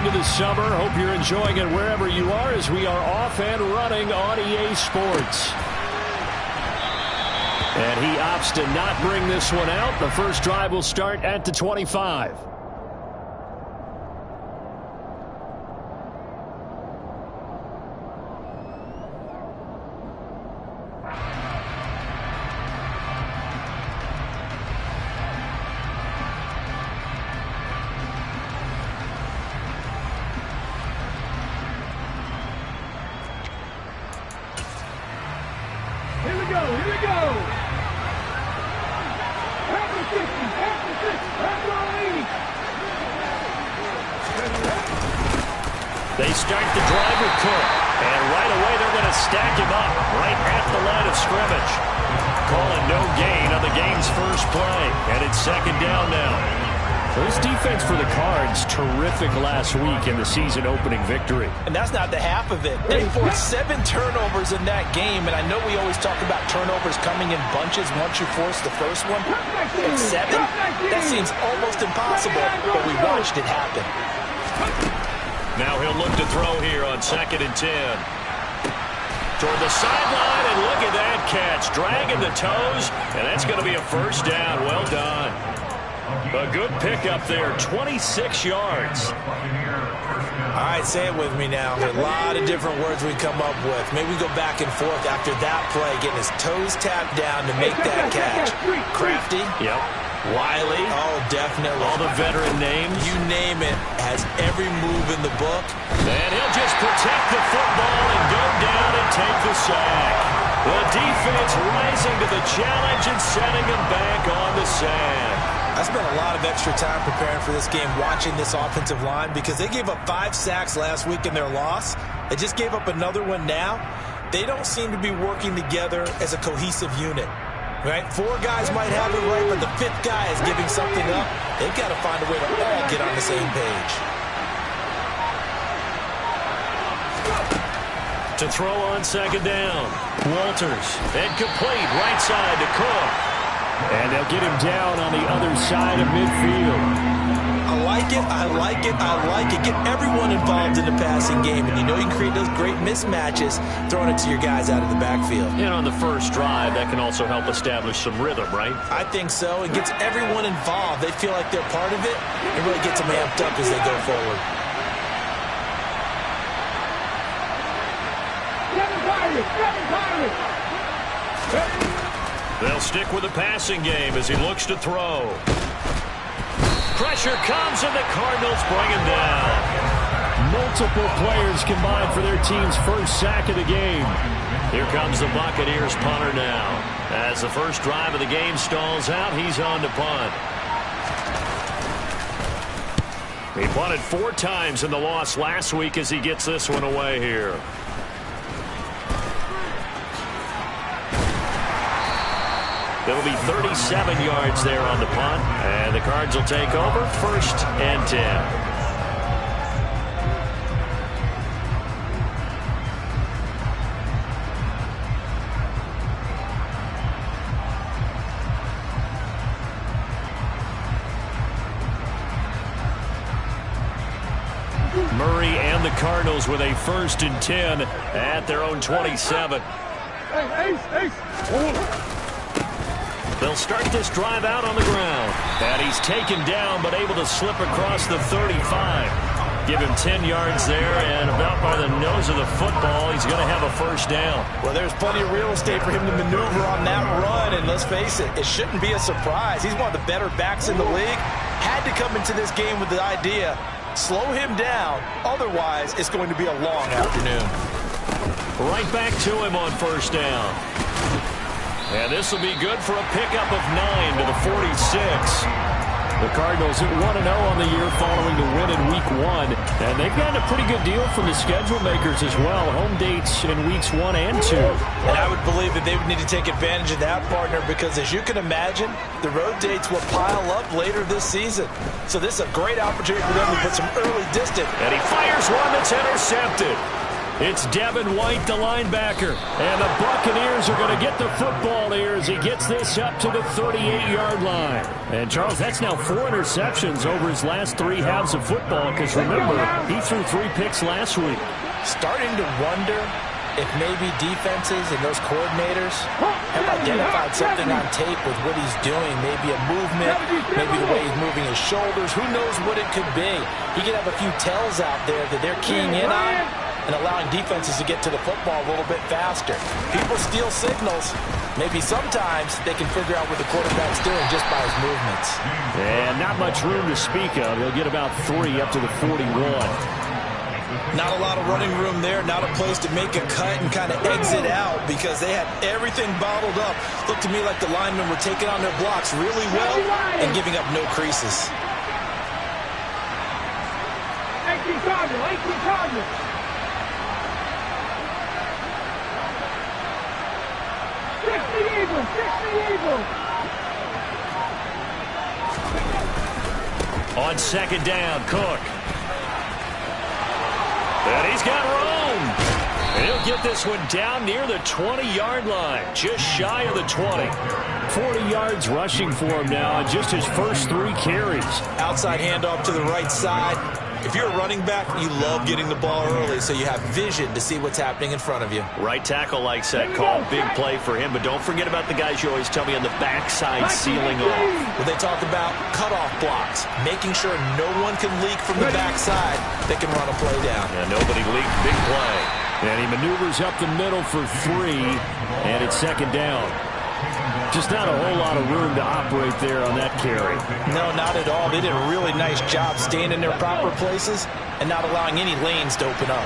into the summer. Hope you're enjoying it wherever you are as we are off and running on EA Sports. And he opts to not bring this one out. The first drive will start at the 25. They start the drive with Cook, and right away they're going to stack him up right at the line of scrimmage. Calling no gain on the game's first play, and it's second down now. This defense for the Cards, terrific last week in the season-opening victory. And that's not the half of it. They forced 7 turnovers in that game, and I know we always talk about turnovers coming in bunches once you force the first one. But 7? That seems almost impossible, but we watched it happen. Now he'll look to throw here on 2nd and 10. Toward the sideline, and look at that catch. Dragging the toes, and that's going to be a first down. Well done. A good pickup there, 26 yards. All right, say it with me now. There are a lot of different words we come up with. Maybe we go back and forth after that play, getting his toes tapped down to make that catch. Crafty. Yep. Wiley. Oh, definitely. All the veteran names. You name it. Has every move in the book. And he'll just protect the football and go down and take the sack. The defense rising to the challenge and setting him back on the sand. I spent a lot of extra time preparing for this game, watching this offensive line, because they gave up 5 sacks last week in their loss. They just gave up another one now. They don't seem to be working together as a cohesive unit. Right? 4 guys might have it right, but the 5th guy is giving something up. They've got to find a way to all get on the same page. To throw on 2nd down. Walters. Incomplete. Right side to Cook. And they'll get him down on the other side of midfield. I like it, I like it, I like it. Get everyone involved in the passing game, and you know you can create those great mismatches throwing it to your guys out of the backfield. And on the first drive, that can also help establish some rhythm, right? I think so. It gets everyone involved. They feel like they're part of it. It really gets them amped up as they go forward. They'll stick with the passing game as he looks to throw. Pressure comes, and the Cardinals bring him down. Multiple players combined for their team's first sack of the game. Here comes the Buccaneers punter now. As the first drive of the game stalls out, he's on to punt. He punted 4 times in the loss last week as he gets this one away here. It'll be 37 yards there on the punt, and the Cards will take over 1st and 10. Murray and the Cardinals with a 1st and 10 at their own 27. They'll start this drive out on the ground. And he's taken down, but able to slip across the 35. Give him 10 yards there, and about by the nose of the football, he's going to have a first down. Well, there's plenty of real estate for him to maneuver on that run, and let's face it, it shouldn't be a surprise. He's one of the better backs in the league. Had to come into this game with the idea, slow him down, otherwise it's going to be a long afternoon. Right back to him on first down. And this will be good for a pickup of 9 to the 46. The Cardinals at 1-0 on the year following the win in Week 1. And they've gotten a pretty good deal from the schedule makers as well. Home dates in Weeks 1 and 2. And I would believe that they would need to take advantage of that, partner, because as you can imagine, the road dates will pile up later this season. So this is a great opportunity for them to put some early distance. And he fires one that's intercepted. It's Devin White, the linebacker. And the Buccaneers are going to get the football here as he gets this up to the 38-yard line. And, Charles, that's now 4 interceptions over his last 3 halves of football because, remember, he threw 3 picks last week. Starting to wonder if maybe defenses and those coordinators have identified something on tape with what he's doing. Maybe a movement, maybe the way he's moving his shoulders. Who knows what it could be? He could have a few tells out there that they're keying in on and allowing defenses to get to the football a little bit faster. People steal signals. Maybe sometimes they can figure out what the quarterback's doing just by his movements. And not much room to speak of. He'll get about 3 up to the 41. Not a lot of running room there, not a place to make a cut and kind of exit out because they had everything bottled up. Looked to me like the linemen were taking on their blocks really well and giving up no creases. 18 targets. 60 Eagles. On second down, Cook. And he's got room. And he'll get this one down near the 20-yard line, just shy of the 20. 40 yards rushing for him now on just his first 3 carries. Outside handoff to the right side. If you're a running back, you love getting the ball early so you have vision to see what's happening in front of you. Right tackle likes that call. Big play for him. But don't forget about the guys you always tell me on the backside sealing off. When they talk about cutoff blocks, making sure no one can leak from the backside that can run a play down. Yeah, nobody leaked. Big play. And he maneuvers up the middle for 3, and it's second down. Just not a whole lot of room to operate there on that carry. No, not at all. They did a really nice job staying in their proper places and not allowing any lanes to open up.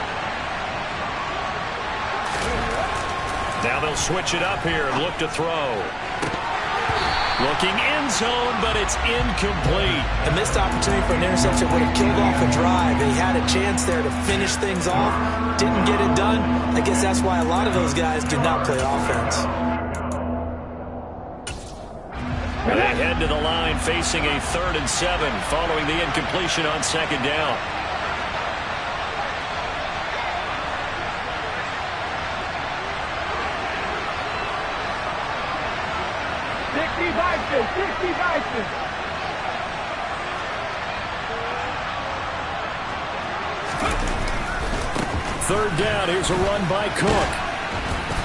Now they'll switch it up here and look to throw. Looking end zone, but it's incomplete. A missed opportunity for an interception would have killed off a drive. They had a chance there to finish things off. Didn't get it done. I guess that's why a lot of those guys do not play offense. And they head to the line facing a 3rd and 7 following the incompletion on second down. Third down. Here's a run by Cook.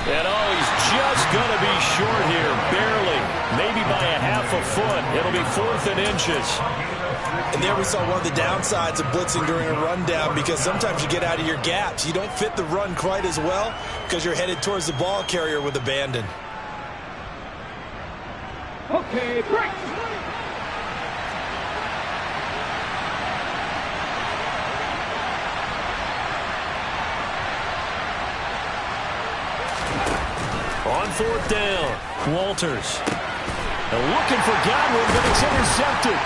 And he's just going to be short here, barely, maybe by a half a foot. It'll be 4th and inches. And there we saw one of the downsides of blitzing during a rundown because sometimes you get out of your gaps. You don't fit the run quite as well because you're headed towards the ball carrier with abandon. Okay, break. On 4th down, Walters. Looking for Godwin, but it's intercepted.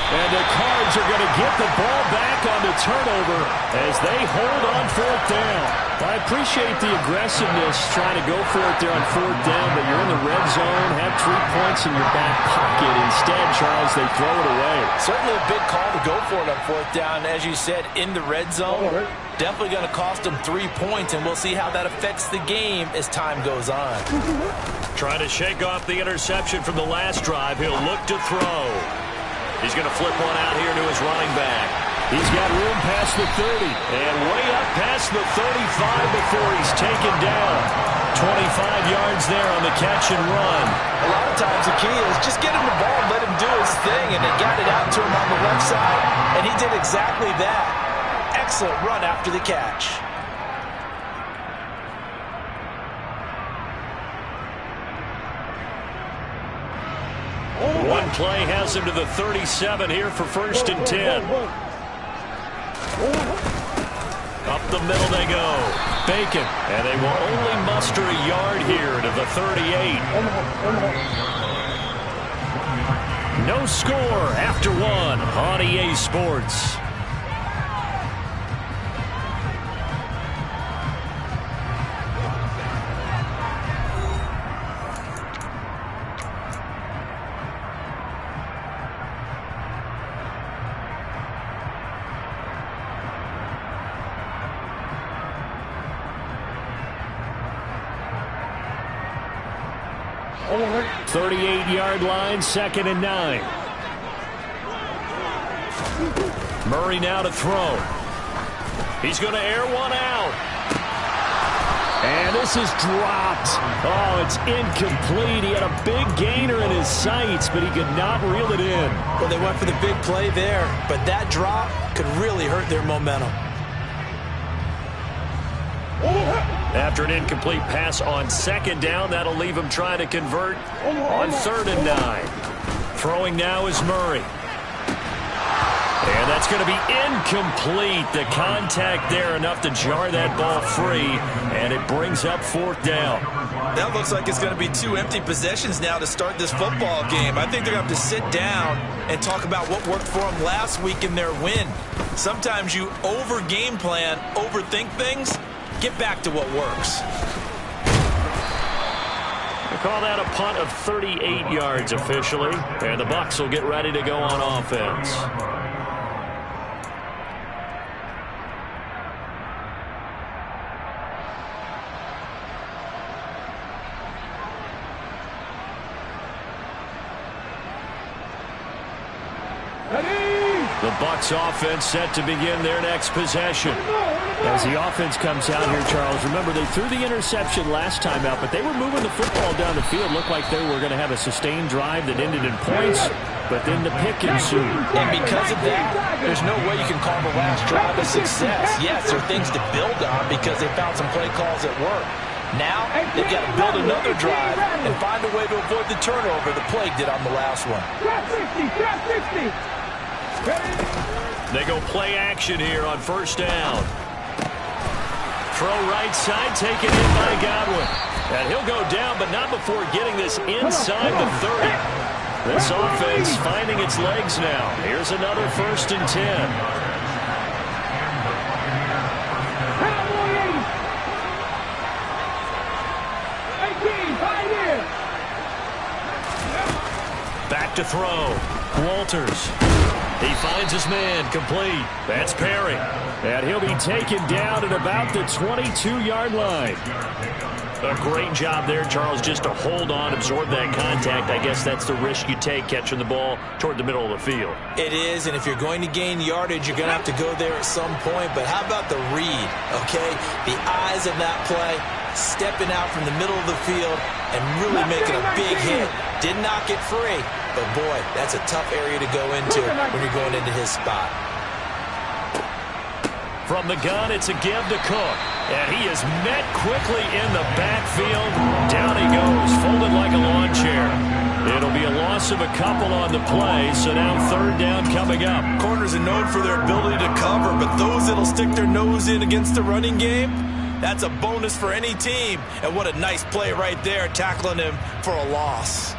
And the Cards are going to get the ball back on the turnover as they hold on 4th down. I appreciate the aggressiveness trying to go for it there on 4th down, but you're in the red zone, have 3 points in your back pocket. Instead, Charles, they throw it away. Certainly a big call to go for it on 4th down. As you said, in the red zone, definitely going to cost them 3 points, and we'll see how that affects the game as time goes on. Trying to shake off the interception from the last drive. He'll look to throw. He's going to flip one out here to his running back. He's got room past the 30. And way up past the 35 before he's taken down. 25 yards there on the catch and run. A lot of times the key is just get him the ball and let him do his thing, and they got it out to him on the left side, and he did exactly that. Excellent run after the catch. One play has him to the 37 here for 1st and 10. Up the middle they go. Bacon. And they will only muster a yard here to the 38. No score after 1 on EA Sports. 38-yard line, 2nd and 9. Murray now to throw. He's going to air one out. And this is dropped. Oh, it's incomplete. He had a big gainer in his sights, but he could not reel it in. Well, they went for the big play there, but that drop could really hurt their momentum. After an incomplete pass on 2nd down, that'll leave him trying to convert on 3rd and 9. Throwing now is Murray. And that's going to be incomplete. The contact there enough to jar that ball free, and it brings up 4th down. That looks like it's going to be 2 empty possessions now to start this football game. I think they're going to have to sit down and talk about what worked for them last week in their win. Sometimes you over-game plan, overthink things. Get back to what works. We call that a punt of 38 yards officially, and the Bucs will get ready to go on offense. The Bucs offense set to begin their next possession. As the offense comes out here, Charles, remember they threw the interception last time out, but they were moving the football down the field. Looked like they were going to have a sustained drive that ended in points, but then the pick ensued. And because of that, there's no way you can call the last drive a success. Yes, there are things to build on because they found some play calls at work. Now, they've got to build another drive and find a way to avoid the turnover the Plague did on the last one. They go play action here on 1st down. Throw right side, taken in by Godwin. And he'll go down, but not before getting this inside the 30. This offense finding its legs now. Here's another 1st and 10. Back to throw. Walters. He finds his man, complete. That's Perry. And he'll be taken down at about the 22-yard line. A great job there, Charles, just to hold on, absorb that contact. I guess that's the risk you take catching the ball toward the middle of the field. It is, and if you're going to gain yardage, you're going to have to go there at some point. But how about the read, okay? The eyes of that play, stepping out from the middle of the field and really making a big hit. Did not get free, but boy, that's a tough area to go into when you're going into his spot. From the gun, it's a give to Cook. And he is met quickly in the backfield. Down he goes, folded like a lawn chair. It'll be a loss of a couple on the play, so now 3rd down coming up. Corners are known for their ability to cover, but those that'll stick their nose in against the running game, that's a bonus for any team. And what a nice play right there, tackling him for a loss.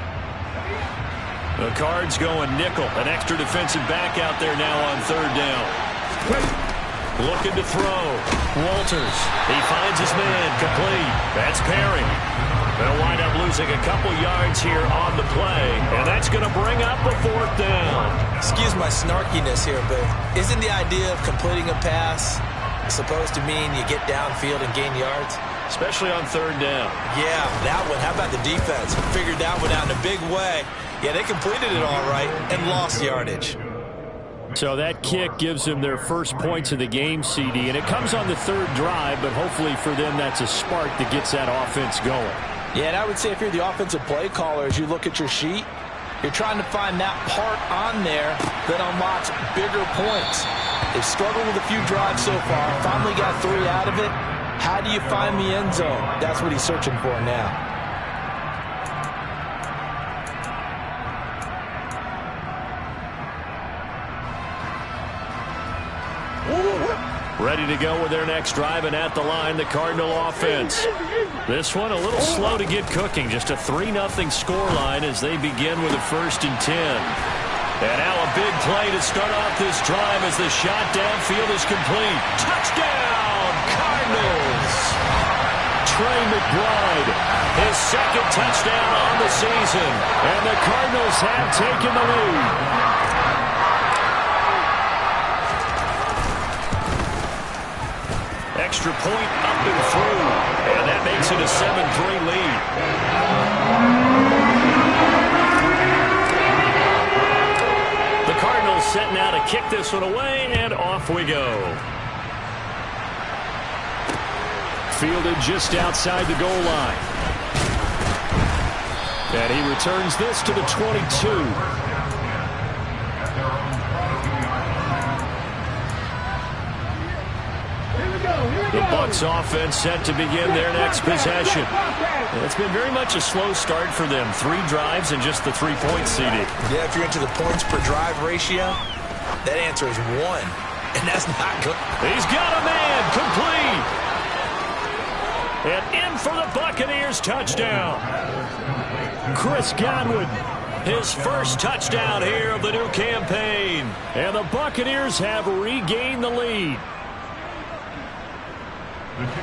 The Cards going nickel. An extra defensive back out there now on 3rd down. Looking to throw. Walters. He finds his man. Complete. That's Perry. They'll wind up losing a couple yards here on the play, and that's going to bring up a 4th down. Excuse my snarkiness here, but isn't the idea of completing a pass supposed to mean you get downfield and gain yards? Especially on 3rd down. Yeah, that one. How about the defense? Figured that one out in a big way. Yeah, they completed it all right and lost yardage. So that kick gives them their first points of the game, CD, and it comes on the 3rd drive, but hopefully for them that's a spark that gets that offense going. Yeah, and I would say if you're the offensive play caller, as you look at your sheet, you're trying to find that part on there that unlocks bigger points. They've struggled with a few drives so far, finally got 3 out of it. How do you find the end zone? That's what he's searching for now. Ready to go with their next drive, and at the line, the Cardinal offense. This one a little slow to get cooking. Just a 3-0 scoreline as they begin with a 1st and 10. And now a big play to start off this drive as the shot downfield is complete. Touchdown, Cardinals! Trey McBride, his 2nd touchdown on the season. And the Cardinals have taken the lead. Extra point up and through, and that makes it a 7-3 lead. Cardinals set now to kick this one away, and off we go. Fielded just outside the goal line. And he returns this to the 22. The Bucs offense set to begin their next possession. It's been very much a slow start for them. 3 drives and just the 3-point CD. Yeah, if you're into the points per drive ratio, that answer is 1. And that's not good. He's got a man, complete. And in for the Buccaneers touchdown. Chris Godwin. His first touchdown here of the new campaign. And the Buccaneers have regained the lead.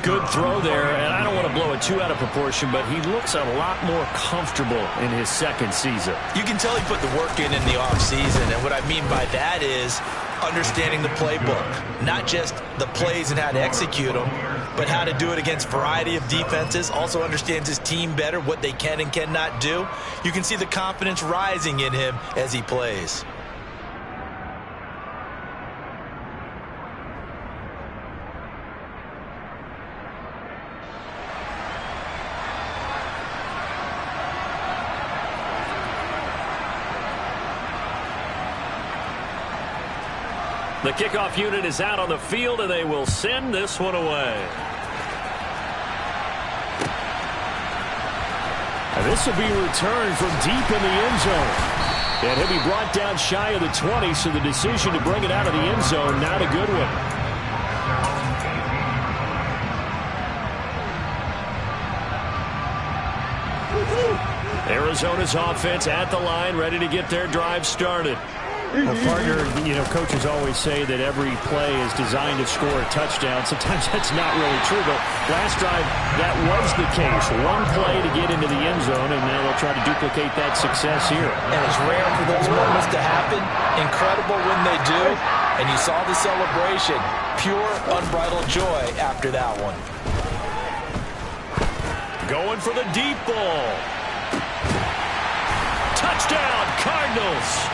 Good throw there, and I don't want to blow it too out of proportion, but he looks a lot more comfortable in his second season. You can tell he put the work in the offseason, and what I mean by that is understanding the playbook. Not just the plays and how to execute them, but how to do it against a variety of defenses. Also understands his team better, what they can and cannot do. You can see the confidence rising in him as he plays. The kickoff unit is out on the field, and they will send this one away. And this will be returned from deep in the end zone. And he'll be brought down shy of the 20, so the decision to bring it out of the end zone, not a good one. Arizona's offense at the line, ready to get their drive started. Well, partner, coaches always say that every play is designed to score a touchdown. Sometimes that's not really true, but last drive, that was the case. One play to get into the end zone, and now they'll try to duplicate that success here. And it's rare for those moments to happen. Incredible when they do. And you saw the celebration. Pure, unbridled joy after that one. Going for the deep ball. Touchdown, Cardinals.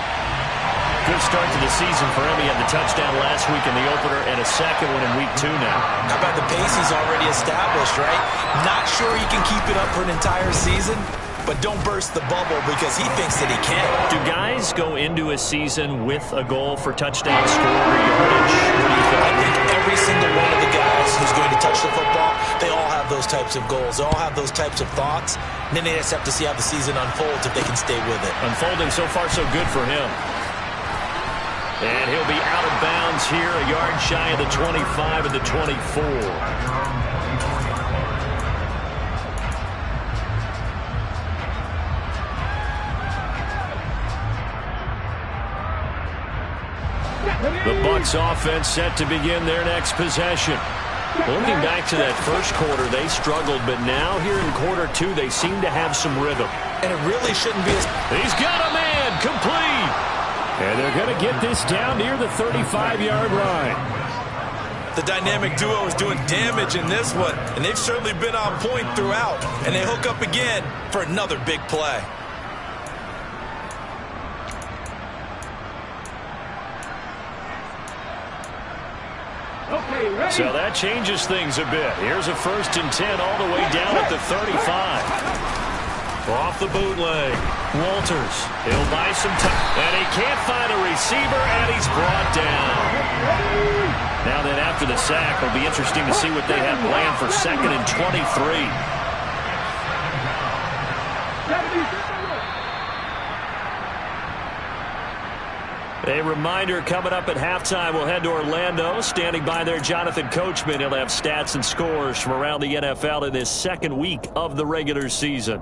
Good start to the season for him. He had the touchdown last week in the opener and a second one in week 2 now. How about the pace he's already established, right? Not sure he can keep it up for an entire season, but don't burst the bubble because he thinks that he can. Do guys go into a season with a goal for touchdown score or yardage? What do you think? I think every single one of the guys who's going to touch the football, they all have those types of goals. They all have those types of thoughts. And then they just have to see how the season unfolds if they can stay with it. Unfolding so far so good for him. And he'll be out of bounds here, a yard shy of the 25 and the 24. The Bucs offense set to begin their next possession. Looking back to that first quarter, they struggled, but now here in quarter 2, they seem to have some rhythm. And it really shouldn't be as... He's got a man, complete. And they're going to get this down near the 35-yard line. The dynamic duo is doing damage in this one, and they've certainly been on point throughout. And they hook up again for another big play. Okay, ready? So that changes things a bit. Here's a 1st and 10 all the way down at the 35. Off the bootleg. Walters. He'll buy some time. And he can't find a receiver, and he's brought down. Now then, after the sack, it'll be interesting to see what they have planned for 2nd and 23. A reminder coming up at halftime, we'll head to Orlando. Standing by there, Jonathan Coachman. He'll have stats and scores from around the NFL in this 2nd week of the regular season.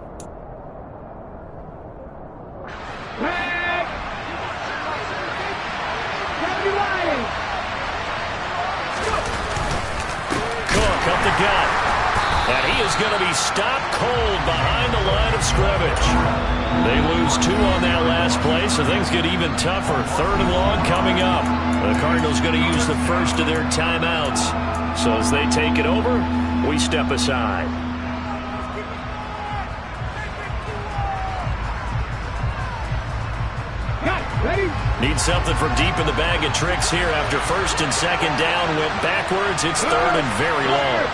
Cook up the gut. And he is going to be stopped cold behind the line of scrimmage. They lose 2 on that last play, so things get even tougher. 3rd and long coming up. The Cardinals going to use the first of their timeouts. So as they take it over, we step aside. Got it. Ready? Need something from deep in the bag of tricks here after first and second down went backwards. It's third and very long.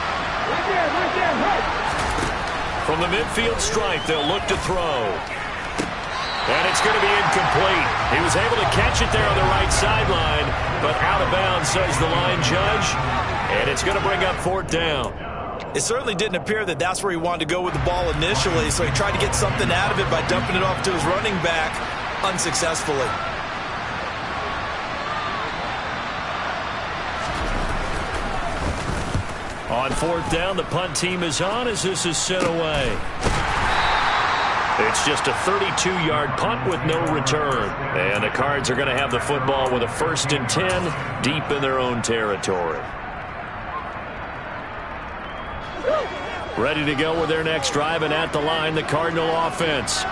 Right there, right. From the midfield stripe, they'll look to throw. And it's going to be incomplete. He was able to catch it there on the right sideline, but out of bounds, says the line judge. And it's going to bring up fourth down. It certainly didn't appear that that's where he wanted to go with the ball initially, so he tried to get something out of it by dumping it off to his running back unsuccessfully. On fourth down, the punt team is on as this is sent away. It's just a 32-yard punt with no return. And the Cards are going to have the football with a 1st and 10 deep in their own territory. Ready to go with their next drive, and at the line, the Cardinal offense.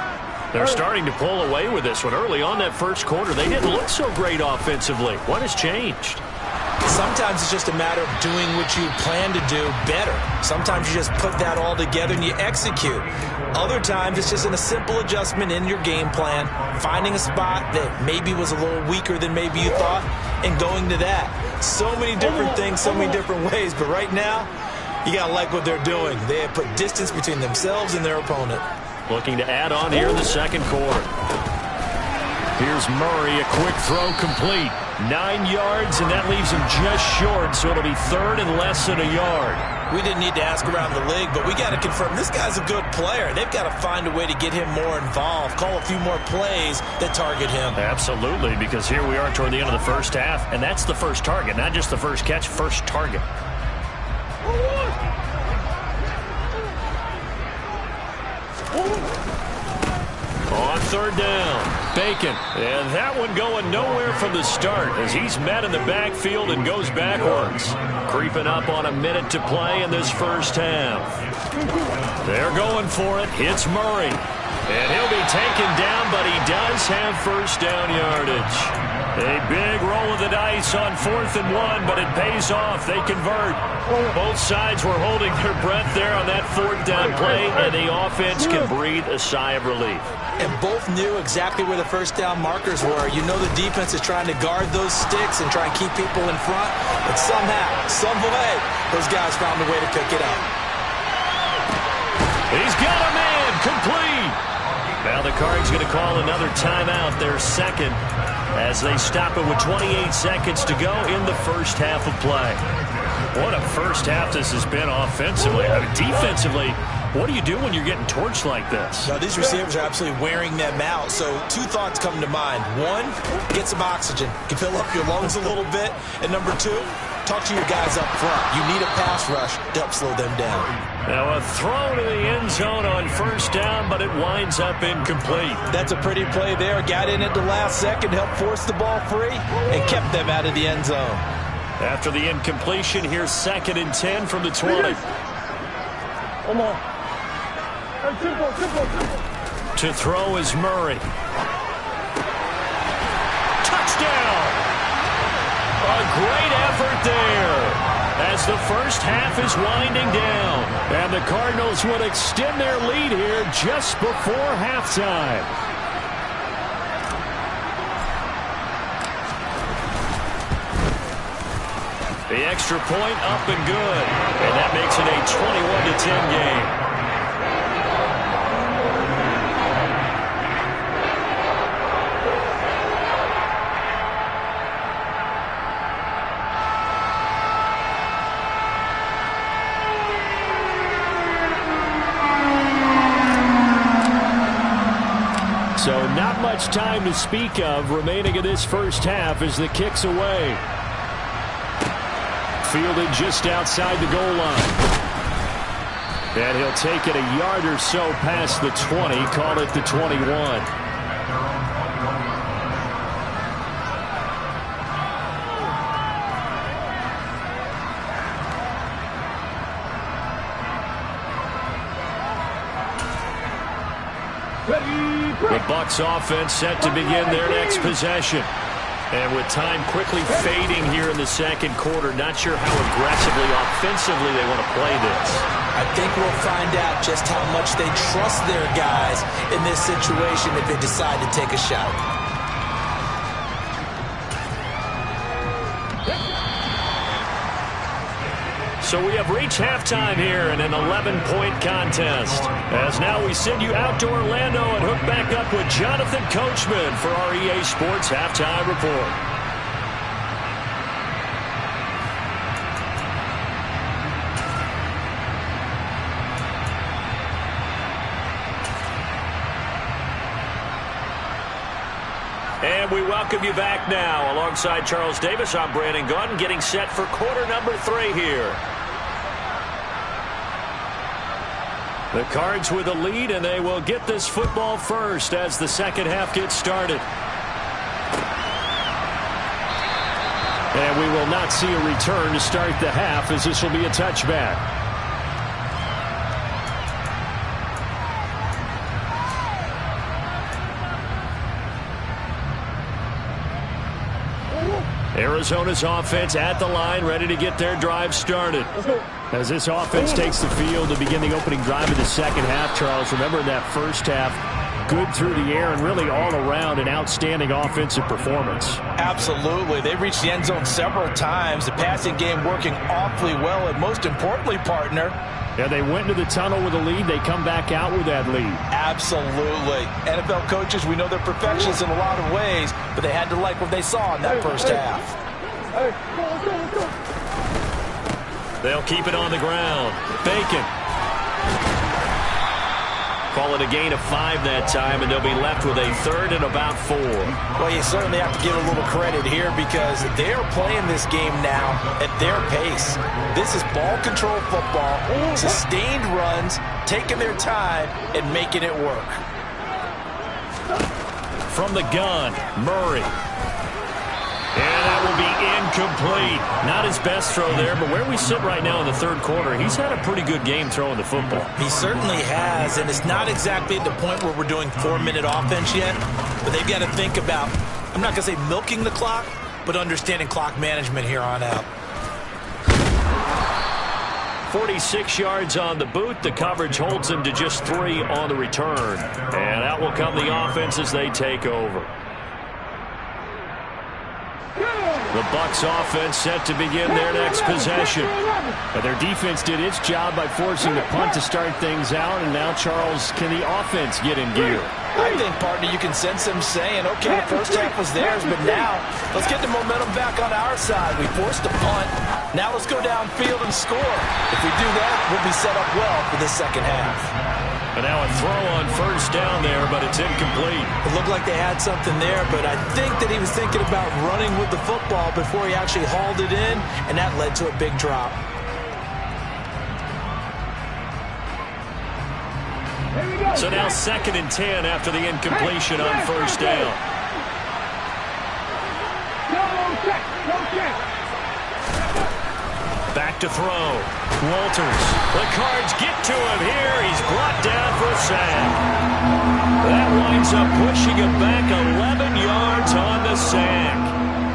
They're starting to pull away with this one. Early on that first quarter, they didn't look so great offensively. What has changed? Sometimes it's just a matter of doing what you plan to do better. Sometimes you just put that all together and you execute. Other times it's just a simple adjustment in your game plan, finding a spot that maybe was a little weaker than maybe you thought, and going to that. So many different things, so many different ways, but right now, you got to like what they're doing. They have put distance between themselves and their opponent. Looking to add on here in the second quarter. Here's Murray, a quick throw complete. 9 yards, and that leaves him just short, so it'll be third and less than a yard. We didn't need to ask around the league, but we got to confirm this guy's a good player. They've got to find a way to get him more involved, call a few more plays that target him. Absolutely, because here we are toward the end of the first half, and that's the first target, not just the first catch, first target. On third down, Bacon. And that one going nowhere from the start as he's met in the backfield and goes backwards. Creeping up on a minute to play in this first half. They're going for it. It's Murray. And he'll be taken down, but he does have first down yardage. A big roll of the dice on 4th and 1, but it pays off. They convert. Both sides were holding their breath there on that 4th down play, and the offense can breathe a sigh of relief. And both knew exactly where the first down markers were. You know the defense is trying to guard those sticks and try and keep people in front, but somehow, some way, those guys found a way to pick it up. He's got a man, complete. Now the Cards going to call another timeout, their second, as they stop it with 28 seconds to go in the first half of play. What a first half this has been offensively. I mean, defensively, what do you do when you're getting torched like this? Now, these receivers are absolutely wearing them out. So 2 thoughts come to mind. 1, get some oxygen. You can fill up your lungs a little bit. And number 2, talk to your guys up front. You need a pass rush to help slow them down. Now a throw to the end zone on first down, but it winds up incomplete. That's a pretty play there. Got in at the last second, helped force the ball free, and kept them out of the end zone. After the incompletion, here's 2nd and 10 from the 20. Come on. Simple. To throw is Murray. Touchdown! A great effort there as the first half is winding down. And the Cardinals would extend their lead here just before halftime. The extra point up and good. And that makes it a 21-10 game. So not much time to speak of remaining in this first half as the kick's away. Fielded just outside the goal line. And he'll take it a yard or so past the 20, call it the 21. The Bucs offense set to begin their next possession. And with time quickly fading here in the second quarter, not sure how aggressively, offensively they want to play this. I think we'll find out just how much they trust their guys in this situation if they decide to take a shot. So we have reached halftime here in an 11-point contest. As now we send you out to Orlando and hook back up with Jonathan Coachman for our EA Sports Halftime Report. And we welcome you back now. Alongside Charles Davis, I'm Brandon Gunn, getting set for quarter number 3 here. The Cards with a lead, and they will get this football first as the second half gets started. And we will not see a return to start the half, as this will be a touchback. Arizona's offense at the line, ready to get their drive started. As this offense takes the field to begin the opening drive of the second half, Charles, remember in that first half, good through the air and really all around an outstanding offensive performance. Absolutely. They reached the end zone several times. The passing game working awfully well, and most importantly, partner, yeah, they went into the tunnel with a lead. They come back out with that lead. Absolutely. NFL coaches, we know they're perfectionists in a lot of ways, but they had to like what they saw in that first half. They'll keep it on the ground. Bacon. Call it a gain of 5 that time, and they'll be left with a third and about 4. Well, you certainly have to give a little credit here because they're playing this game now at their pace. This is ball control football, sustained runs, taking their time, and making it work. From the gun, Murray. And that will be incomplete. Not his best throw there, but where we sit right now in the third quarter, he's had a pretty good game throwing the football. He certainly has, and it's not exactly at the point where we're doing 4-minute offense yet, but they've got to think about, I'm not going to say milking the clock, but understanding clock management here on out. 46 yards on the boot. The coverage holds him to just 3 on the return. And out will come the offense as they take over. The Bucs offense set to begin their next possession. And their defense did its job by forcing the punt to start things out. And now, Charles, can the offense get in gear? I think, partner, you can sense them saying, okay, the first half was theirs, but now let's get the momentum back on our side. We forced a punt. Now let's go downfield and score. If we do that, we'll be set up well for this second half. And now a throw on first down there, but it's incomplete. It looked like they had something there, but I think that he was thinking about running with the football before he actually hauled it in, and that led to a big drop. So now 2nd and 10 after the incompletion on first down. Back to throw. Walters. The Cards get to him here. He's brought down for a sack. That winds up pushing him back 11 yards on the sack.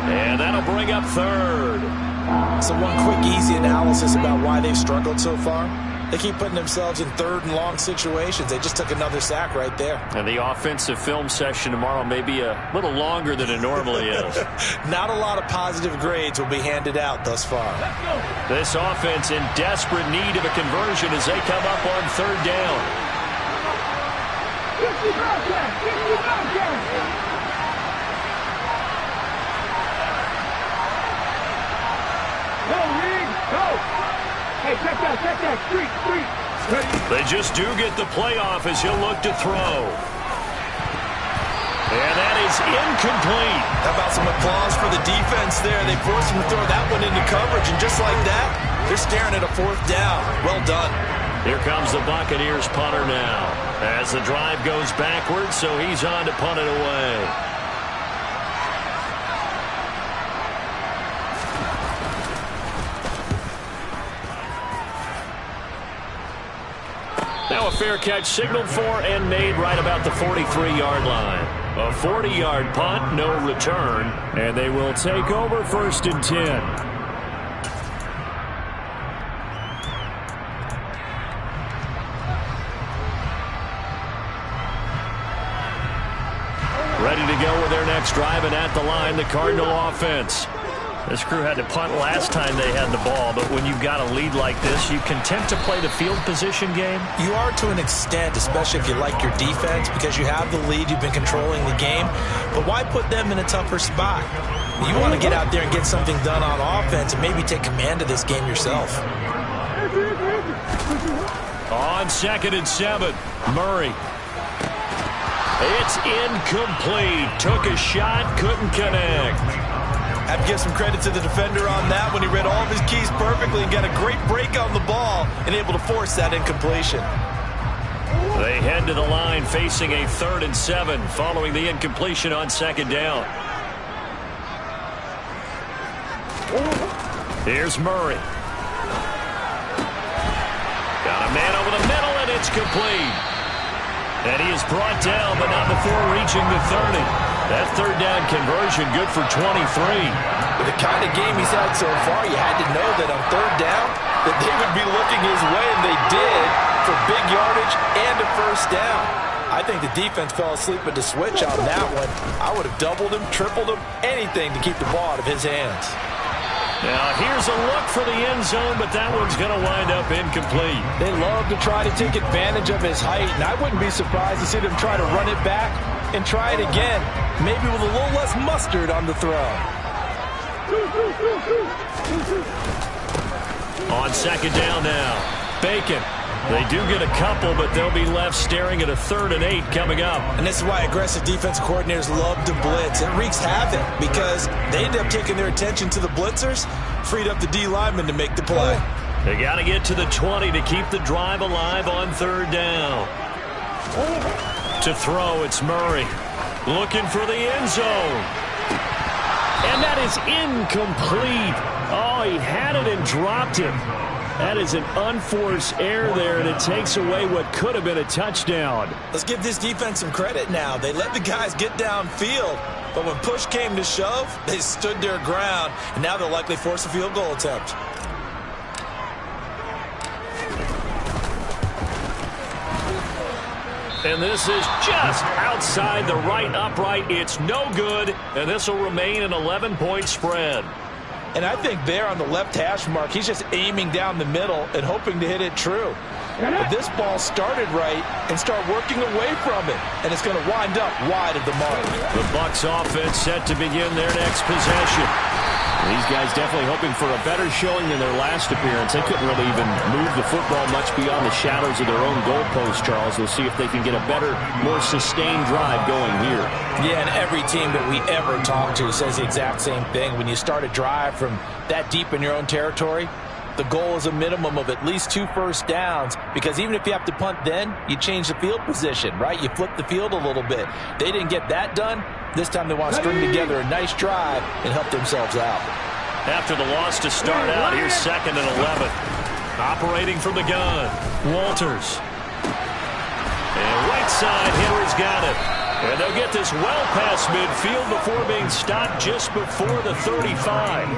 And that'll bring up 3rd. So one quick, easy analysis about why they've struggled so far. They keep putting themselves in 3rd and long situations. They just took another sack right there. And the offensive film session tomorrow may be a little longer than it normally is. Not a lot of positive grades will be handed out thus far. This offense in desperate need of a conversion as they come up on 3rd down. Hey, check that, street. They just do get the playoff as he'll look to throw. And that is incomplete. How about some applause for the defense there? They forced him to throw that one into coverage, and just like that, they're staring at a 4th down. Well done. Here comes the Buccaneers punter now. As the drive goes backwards, so he's on to punt it away. Now a fair catch signaled for and made right about the 43-yard line. A 40-yard punt, no return, and they will take over 1st and 10. Ready to go with their next drive, and at the line, the Cardinal offense. This crew had to punt last time they had the ball, but when you've got a lead like this, you content to play the field position game? You are to an extent, especially if you like your defense, because you have the lead, you've been controlling the game. But why put them in a tougher spot? You want to get out there and get something done on offense and maybe take command of this game yourself. On 2nd and 7, Murray. It's incomplete. Took a shot, couldn't connect. I have to give some credit to the defender on that when he read all of his keys perfectly and got a great break on the ball and able to force that incompletion. They head to the line facing a 3rd and 7 following the incompletion on 2nd down. Here's Murray. Got a man over the middle, and it's complete. And he is brought down, but not before reaching the 30. That 3rd down conversion good for 23. With the kind of game he's had so far, you had to know that on 3rd down that they would be looking his way, and they did, for big yardage and a 1st down. I think the defense fell asleep with the switch on that one. I would have doubled him, tripled him, anything to keep the ball out of his hands. Now here's a look for the end zone, but that one's going to wind up incomplete. They love to try to take advantage of his height, and I wouldn't be surprised to see them try to run it back and try it again, maybe with a little less mustard on the throw. On 2nd down now, Bacon. They do get a couple, but they'll be left staring at a 3rd and 8 coming up. And this is why aggressive defensive coordinators love to blitz. It wreaks havoc because they end up taking their attention to the blitzers, freed up the D lineman to make the play. They got to get to the 20 to keep the drive alive on 3rd down. To throw, it's Murray. Looking for the end zone. And that is incomplete. Oh, he had it and dropped it. That is an unforced error there, and it takes away what could have been a touchdown. Let's give this defense some credit now. They let the guys get downfield, but when push came to shove, they stood their ground, and now they'll likely force a field goal attempt. And this is just outside the right upright. It's no good, and this will remain an 11-point spread. And I think there on the left hash mark, he's just aiming down the middle and hoping to hit it true. But this ball started right and start working away from it, and it's going to wind up wide of the mark. The Bucs offense set to begin their next possession. These guys definitely hoping for a better showing than their last appearance. They couldn't really even move the football much beyond the shadows of their own goalpost, Charles. We'll see if they can get a better, more sustained drive going here. Yeah, and every team that we ever talk to says the exact same thing. When you start a drive from that deep in your own territory, the goal is a minimum of at least 2 first downs, because even if you have to punt then, you change the field position, right? You flip the field a little bit. They didn't get that done. This time they want to string together a nice drive and help themselves out. After the loss to start out, here's 2nd and 11. Operating from the gun, Walters. And right side, Henry's got it. And they'll get this well past midfield before being stopped just before the 35.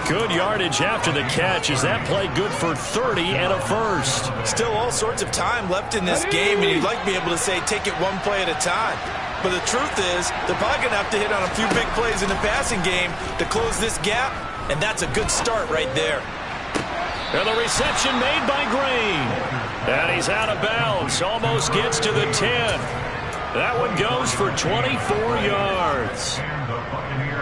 Good yardage after the catch. Is that play good for 30 and a first? Still all sorts of time left in this game, and you'd like to be able to say take it one play at a time. But the truth is, they're probably going to have to hit on a few big plays in the passing game to close this gap, and that's a good start right there. And the reception made by Green. And he's out of bounds. Almost gets to the 10. That one goes for 24 yards.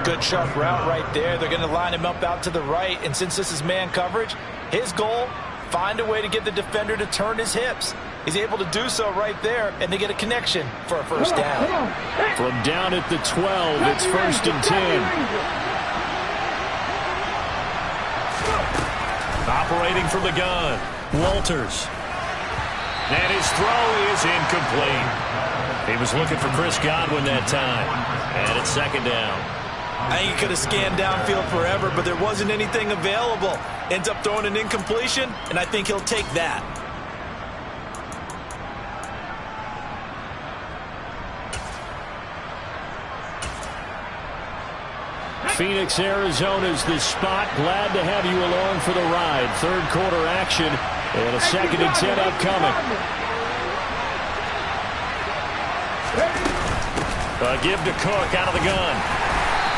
Good sharp route right there. They're going to line him up out to the right, and since this is man coverage, his goal, find a way to get the defender to turn his hips. He's able to do so right there, and they get a connection for a first down. From down at the 12, it's 1st and 10. Operating from the gun, Walters. And his throw is incomplete. He was looking for Chris Godwin that time. And it's 2nd down. I think he could have scanned downfield forever, but there wasn't anything available. Ends up throwing an incompletion, and I think he'll take that. Phoenix, Arizona's the spot. Glad to have you along for the ride. 3rd quarter action and a 2nd and 10 upcoming. Give to Cook out of the gun.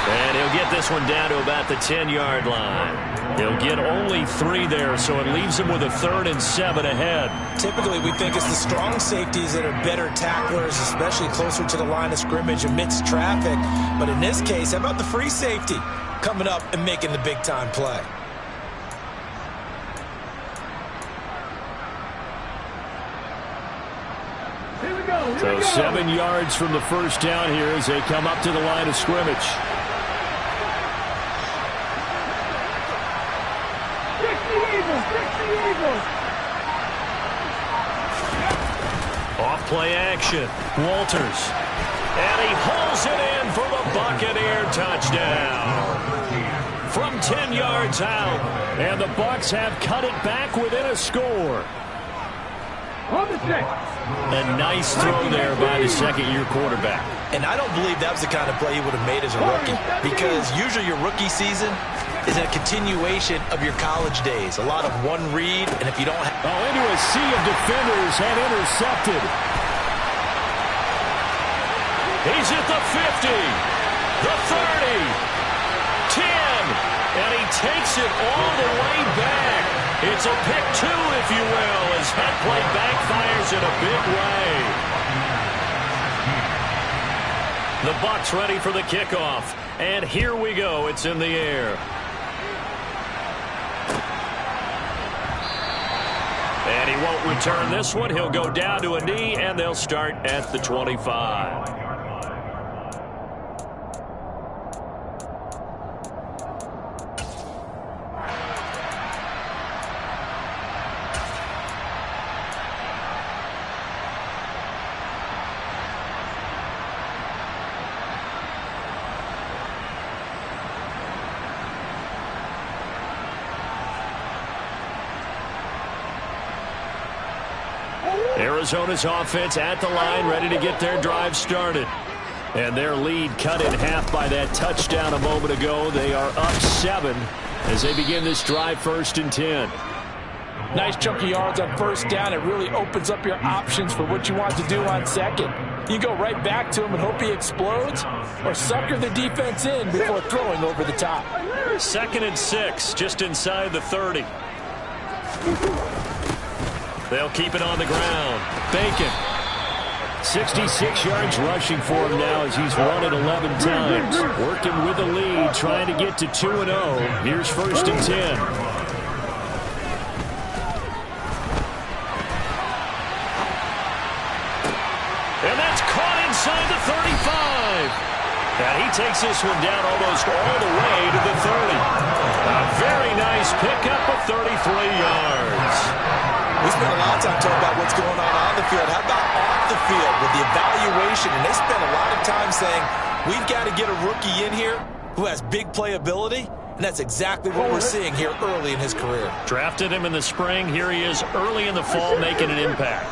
And he'll get this one down to about the 10-yard line. He'll get only 3 there, so it leaves him with a 3rd and 7 ahead. Typically, we think it's the strong safeties that are better tacklers, especially closer to the line of scrimmage amidst traffic. But in this case, how about the free safety coming up and making the big-time play? So 7 yards from the first down here as they come up to the line of scrimmage. Off play action. Walters. And he pulls it in for the Buccaneer touchdown. From 10 yards out. And the Bucs have cut it back within a score. A nice throw there by the second-year quarterback. And I don't believe that was the kind of play he would have made as a rookie, because usually your rookie season is a continuation of your college days. A lot of one read, and if you don't have... Into a sea of defenders and intercepted. He's at the 50, the 30, 10, and he takes it all the way back. It's a pick 2, if you will, as that play backfires in a big way. The Bucs ready for the kickoff, and here we go. It's in the air. And he won't return this one. He'll go down to a knee, and they'll start at the 25. Arizona's offense at the line, ready to get their drive started. And their lead cut in half by that touchdown a moment ago. They are up 7 as they begin this drive, 1st and 10. Nice chunk of yards on first down. It really opens up your options for what you want to do on second. You go right back to him and hope he explodes, or sucker the defense in before throwing over the top. 2nd and 6, just inside the 30. They'll keep it on the ground. Bacon. 66 yards rushing for him now as he's run it 11 times. Working with the lead, trying to get to 2-0. Here's 1st and 10. And that's caught inside the 35. And he takes this one down almost all the way to the 30. A very nice pickup of 33 yards. We spent a lot of time talking about what's going on the field. How about off the field with the evaluation? And they spent a lot of time saying, we've got to get a rookie in here who has big playability. And that's exactly what we're seeing here early in his career. Drafted him in the spring. Here he is early in the fall making an impact.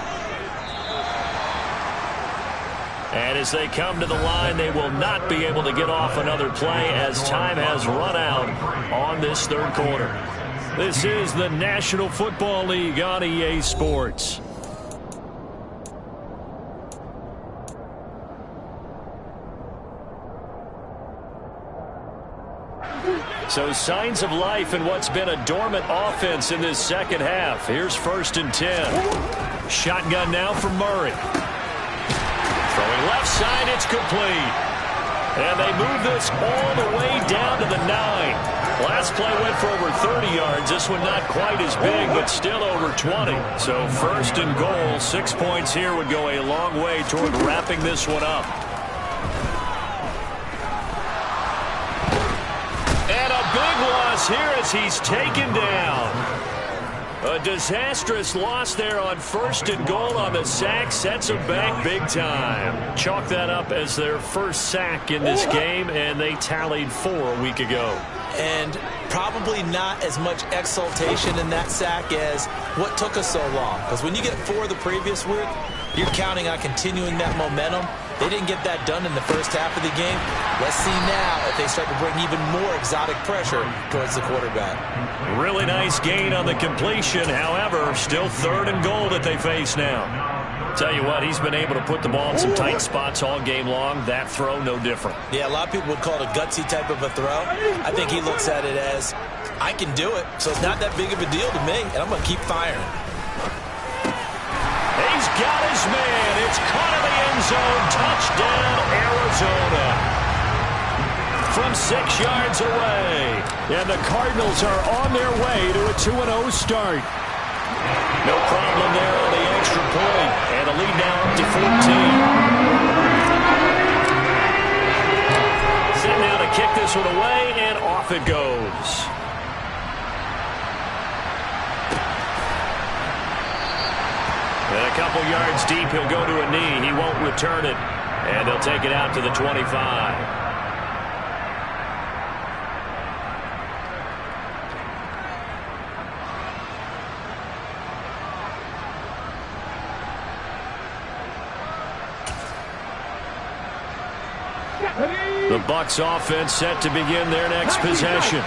And as they come to the line, they will not be able to get off another play as time has run out on this 3rd quarter. This is the National Football League on EA Sports. So signs of life in what's been a dormant offense in this second half. Here's 1st and 10. Shotgun now from Murray. Throwing left side, it's complete. And they move this all the way down to the 9. Last play went for over 30 yards. This one not quite as big, but still over 20. So 1st and goal, 6 points here would go a long way toward wrapping this one up. And a big loss here as he's taken down. A disastrous loss there on 1st and goal on the sack. Sets them back big time. Chalk that up as their first sack in this game, and they tallied 4 a week ago. And probably not as much exultation in that sack as what took us so long. Because when you get 4 the previous week, you're counting on continuing that momentum. They didn't get that done in the first half of the game. Let's see now if they start to bring even more exotic pressure towards the quarterback. Really nice gain on the completion. However, still 3rd and goal that they face now. Tell you what, he's been able to put the ball in some tight spots all game long. That throw, no different. Yeah, a lot of people would call it a gutsy type of a throw. I think he looks at it as, I can do it, so it's not that big of a deal to me, and I'm going to keep firing. He's got his man. It's caught in the end zone. Touchdown, Arizona. From 6 yards away. And the Cardinals are on their way to a 2-0 start. No problem there on the extra point. And the lead now up to 14. Set now to kick this one away, and off it goes. And a couple yards deep, he'll go to a knee. He won't return it. And they'll take it out to the 25. The Bucs offense set to begin their next possession.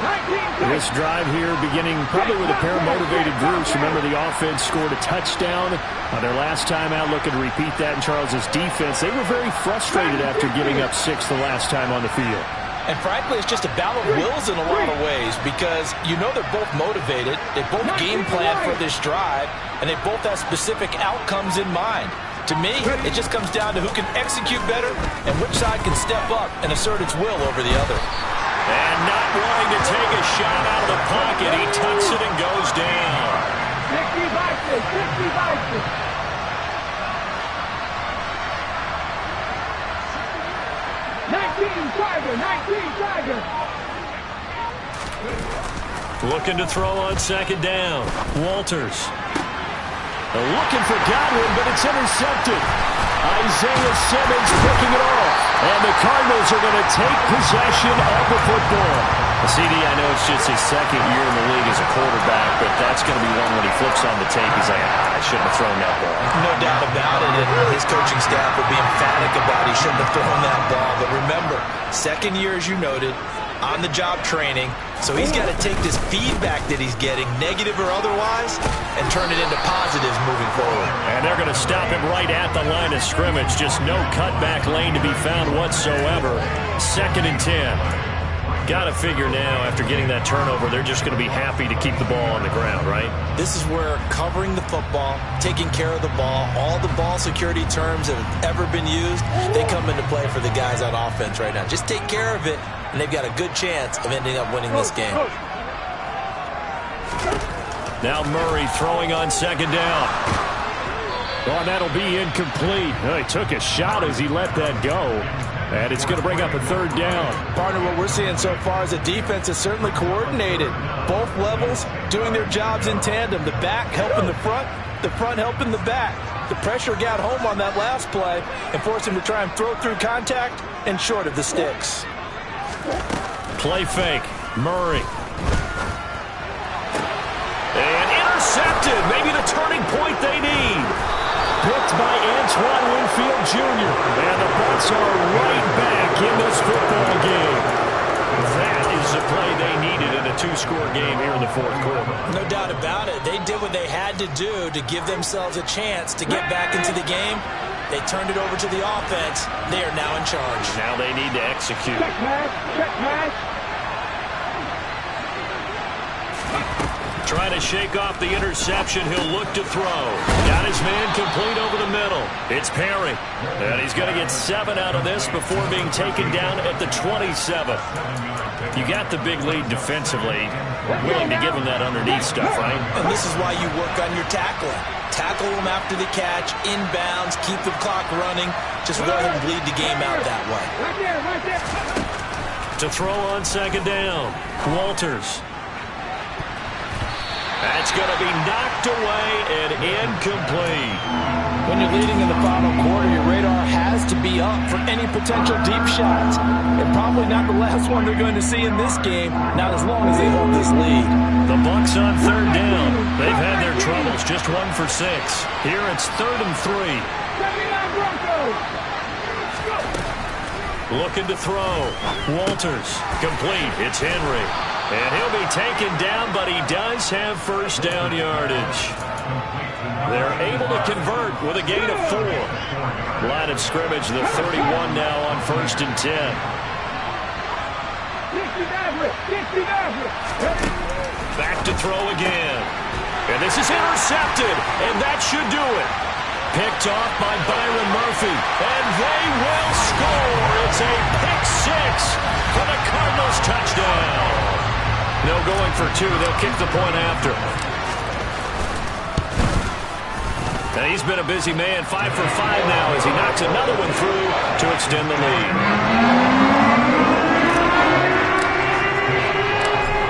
This drive here beginning probably with a pair of motivated groups. Remember, the offense scored a touchdown on their last time out. Looking to repeat that in Charles's defense. They were very frustrated after giving up 6 the last time on the field. And frankly, it's just a battle of wills in a lot of ways because you know they're both motivated. They both game plan for this drive, and they both have specific outcomes in mind. To me, it just comes down to who can execute better and which side can step up and assert its will over the other. And not wanting to take a shot out of the pocket, he tucks it and goes down. 19 Tiger. Looking to throw on second down. Walters. Looking for Godwin, but it's intercepted. Isaiah Simmons picking it off. And the Cardinals are going to take possession of the football. CD, I know it's just his second year in the league as a quarterback, but that's going to be one when he flips on the tape. He's like, I shouldn't have thrown that ball. No doubt about it, and his coaching staff will be emphatic about he shouldn't have thrown that ball. But remember, second year, as you noted, on-the-job training, so he's got to take this feedback that he's getting, negative or otherwise, and turn it into positives moving forward. And they're going to stop him right at the line of scrimmage. Just no cutback lane to be found whatsoever. 2nd and 10. Got to figure now, after getting that turnover, they're just going to be happy to keep the ball on the ground, right? This is where covering the football, taking care of the ball, all the ball security terms that have ever been used, they come into play for the guys on offense right now. Just take care of it, and they've got a good chance of ending up winning this game. Now Murray throwing on second down. Oh, and that'll be incomplete. He took a shot as he let that go. And it's going to bring up a 3rd down. Partner, what we're seeing so far is the defense is certainly coordinated. Both levels doing their jobs in tandem. The back helping the front helping the back. The pressure got home on that last play and forced him to try and throw through contact and short of the sticks. Play fake. Murray. And intercepted. Maybe the turning point they need. Picked by Antoine Winfield Jr. And the Bucs are right back in this football game. That is the play they needed in a 2-score game here in the 4th quarter. No doubt about it. They did what they had to do to give themselves a chance to get back into the game. They turned it over to the offense. They are now in charge. Now they need to execute. Check pass. Trying to shake off the interception. He'll look to throw. Got his man complete over the middle. It's Perry. And he's going to get 7 out of this before being taken down at the 27. You got the big lead defensively. Willing to give him that underneath stuff, right? And this is why you work on your tackling. Tackle them after the catch, inbounds, keep the clock running. Just go ahead and bleed the game out that way. Right there. To throw on second down. Walters. That's going to be knocked away and incomplete. When you're leading in the final quarter, your radar has to be up for any potential deep shots. And probably not the last one they're going to see in this game, not as long as they hold this lead. The Bucs on 3rd down. They've had their troubles, just 1 for 6. Here it's 3rd and 3. Looking to throw. Walters. Complete. It's Henry. And he'll be taken down, but he does have first down yardage. They're able to convert with a gain of 4. Line of scrimmage, the 31 now on 1st and 10. Back to throw again. And this is intercepted, and that should do it. Picked off by Byron Murphy, and they will score. It's a pick 6 for the Cardinals touchdown. No going for 2. They'll kick the point after. And he's been a busy man, 5 for 5 now as he knocks another one through to extend the lead.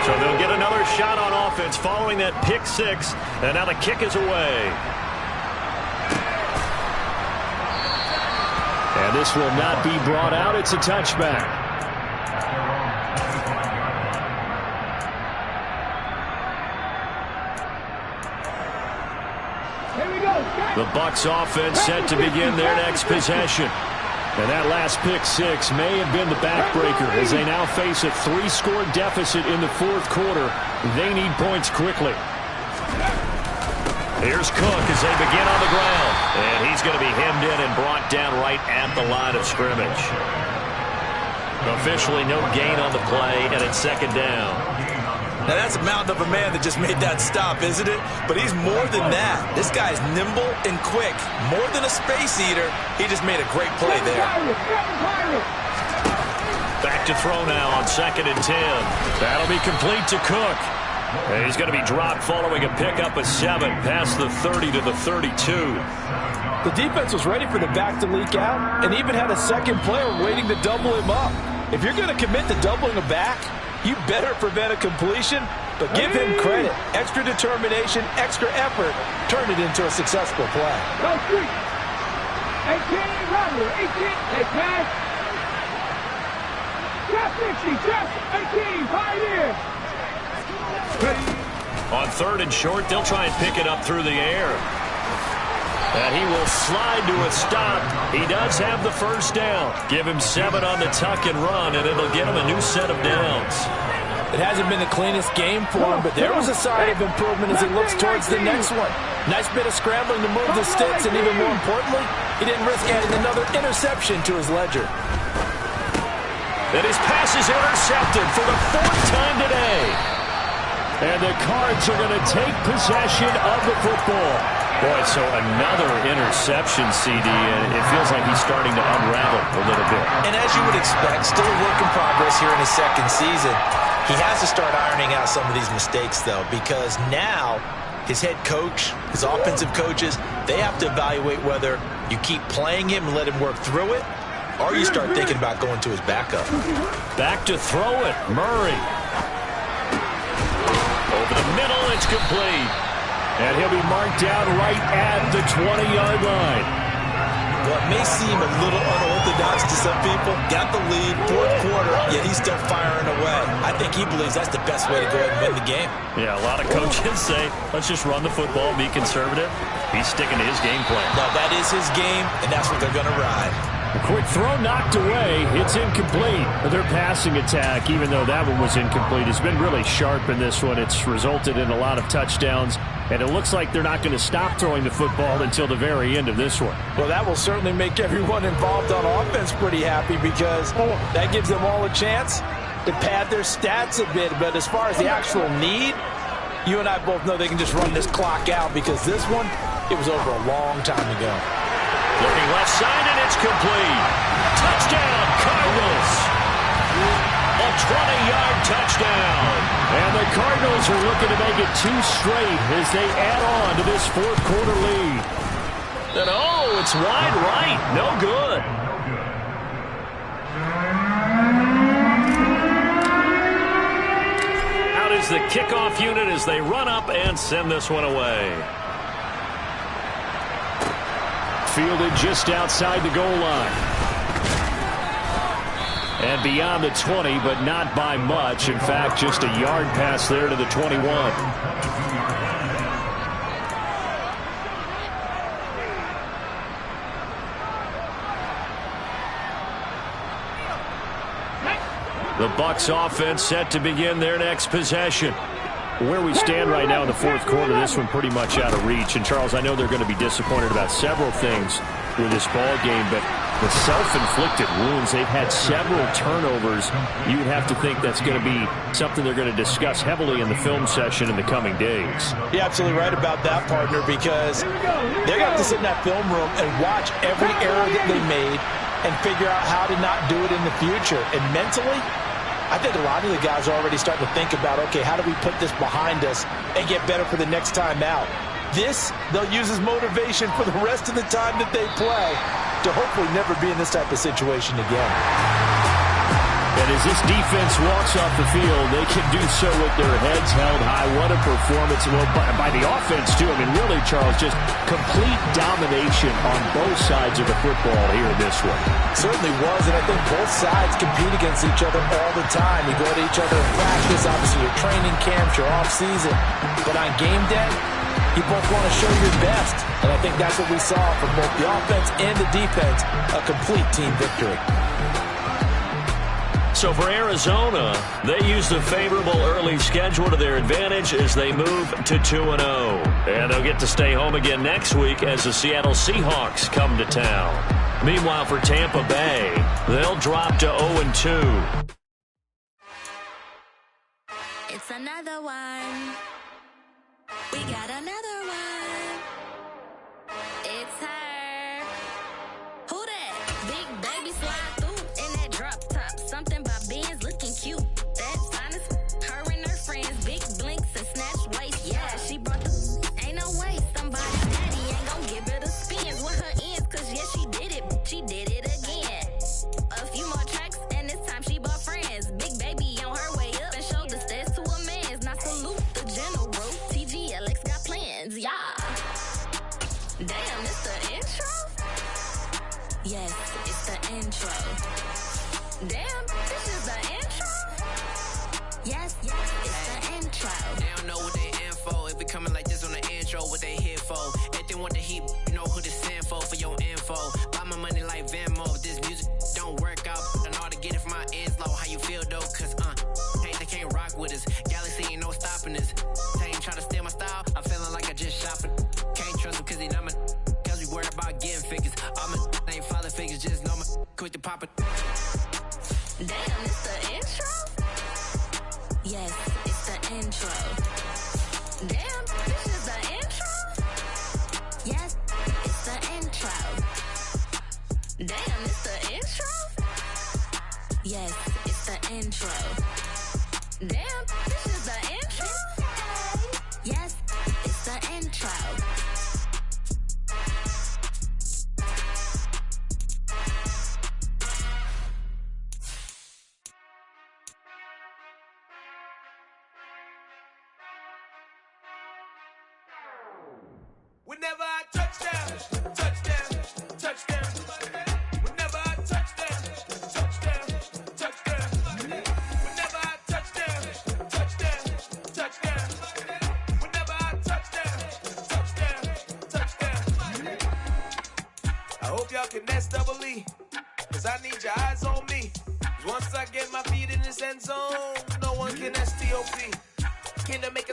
So they'll get another shot on offense following that pick 6, and now the kick is away. And this will not be brought out. It's a touchback. The Bucs offense set to begin their next possession. And that last pick 6 may have been the backbreaker as they now face a 3-score deficit in the 4th quarter. They need points quickly. Here's Cook as they begin on the ground. And he's going to be hemmed in and brought down right at the line of scrimmage. Officially no gain on the play, and it's 2nd down. Now, that's a mountain of a man that just made that stop, isn't it? But he's more than that. This guy's nimble and quick. More than a space eater. He just made a great play there. Back to throw now on 2nd and 10. That'll be complete to Cook. And he's going to be dropped following a pickup of 7 past the 30 to the 32. The defense was ready for the back to leak out and even had a second player waiting to double him up. If you're going to commit to doubling a back, you better prevent a completion, but give him credit. Extra determination, extra effort, turn it into a successful play. Go street. 18, Robert, 18, take pass. Just 60, just 18, 5 years. On 3rd and short, they'll try and pick it up through the air. And he will slide to a stop. He does have the first down. Give him 7 on the tuck and run, and it'll get him a new set of downs. It hasn't been the cleanest game for him, but there was a sign of improvement as he looks towards the next one. Nice bit of scrambling to move the sticks, and even more importantly, he didn't risk adding another interception to his ledger. And his pass is intercepted for the 4th time today. And the Cards are going to take possession of the football. Boy, so another interception, CD, and it feels like he's starting to unravel a little bit. And as you would expect, still a work in progress here in his 2nd season. He has to start ironing out some of these mistakes, though, because now his head coach, his offensive coaches, they have to evaluate whether you keep playing him and let him work through it, or you start thinking about going to his backup. Back to throw it, Murray. Over the middle, it's complete. And he'll be marked down right at the 20-yard line. Well, it may seem a little unorthodox to some people. Got the lead, 4th quarter, yet he's still firing away. I think he believes that's the best way to go ahead and win the game. Yeah, a lot of coaches say, let's just run the football, be conservative. He's sticking to his game plan. No, that is his game, and that's what they're going to ride. A quick throw knocked away. It's incomplete. Their passing attack, even though that one was incomplete, has been really sharp in this one. It's resulted in a lot of touchdowns, and it looks like they're not going to stop throwing the football until the very end of this one. Well, that will certainly make everyone involved on offense pretty happy because that gives them all a chance to pad their stats a bit. But as far as the actual need, you and I both know they can just run this clock out because this one, it was over a long time ago. Looking left side, and it's complete. Touchdown, Cardinals. A 20-yard touchdown. And the Cardinals are looking to make it 2 straight as they add on to this 4th quarter lead. And oh, it's wide right. No good. Out is the kickoff unit as they run up and send this one away. Fielded just outside the goal line. And beyond the 20, but not by much. In fact, just a yard pass there to the 21. The Bucs offense set to begin their next possession. Where we stand right now in the fourth quarter, this one pretty much out of reach. And, Charles, I know they're going to be disappointed about several things with this ball game, but the self-inflicted wounds, they've had several turnovers. You would have to think that's going to be something they're going to discuss heavily in the film session in the coming days. You're absolutely right about that, partner, because they're going to have to sit in that film room and watch every error that they made and figure out how to not do it in the future. And mentally, I think a lot of the guys are already starting to think about, okay, how do we put this behind us and get better for the next time out? This, they'll use as motivation for the rest of the time that they play to hopefully never be in this type of situation again. And as this defense walks off the field, they can do so with their heads held high. What a performance. Well, by the offense, too. I mean, really, Charles, just complete domination on both sides of the football here in this one. Certainly was, and I think both sides compete against each other all the time. You go to each other in practice, obviously your training camps, your off-season. But on game day, you both want to show your best. And I think that's what we saw from both the offense and the defense, a complete team victory. So for Arizona, they use the favorable early schedule to their advantage as they move to 2-0. And they'll get to stay home again next week as the Seattle Seahawks come to town. Meanwhile, for Tampa Bay, they'll drop to 0-2. It's another one. We got another one. It's her. Who that? Big baby slide through in that drop top. Something by Benz looking cute. That's honest. Her and her friends, big blinks and snatch waist. Yeah, she brought the ain't no way. Somebody's daddy ain't gon' give her the spins with her ends. Cause yeah, she did it. She did it again. A few more tracks and this time she bought friends. Big baby on her way up and showed the stairs to a man's. Now salute the general. TGLX got plans, yeah. Damn, it's the intro? Yes, it's the intro. Damn, this is the intro? Yes, it's the intro. They don't know what they in for. If we coming like this on the intro, what they here for? If they want the heat, you know who to send for your info. Buy my money like Venmo. If this music don't work out, I know how to get it from my ends low. How you feel though? Cause hey, they can't rock with us. Galaxy ain't no stopping us. They ain't trying to steal my style. I'm feeling like I just shopping. Can't trust them cause they not my. Cause we worried about getting figures. All my ain't father figures, just know my quick to pop it. Damn, it's the intro? Yes, it's the intro. Damn, this is the intro? Yes, it's the intro. Damn, it's the intro? Yes, it's the intro. Damn, this is the intro? Yes, it's the intro. Whenever I touchdown, touchdown, touchdown. Whenever I touchdown, touchdown, touchdown. Whenever I touchdown, touchdown, touchdown. Whenever I touchdown, touchdown. I hope y'all can double E, cause I need your eyes on me. 'Cause once I get my feet in this end zone, no one can STOP. Came to make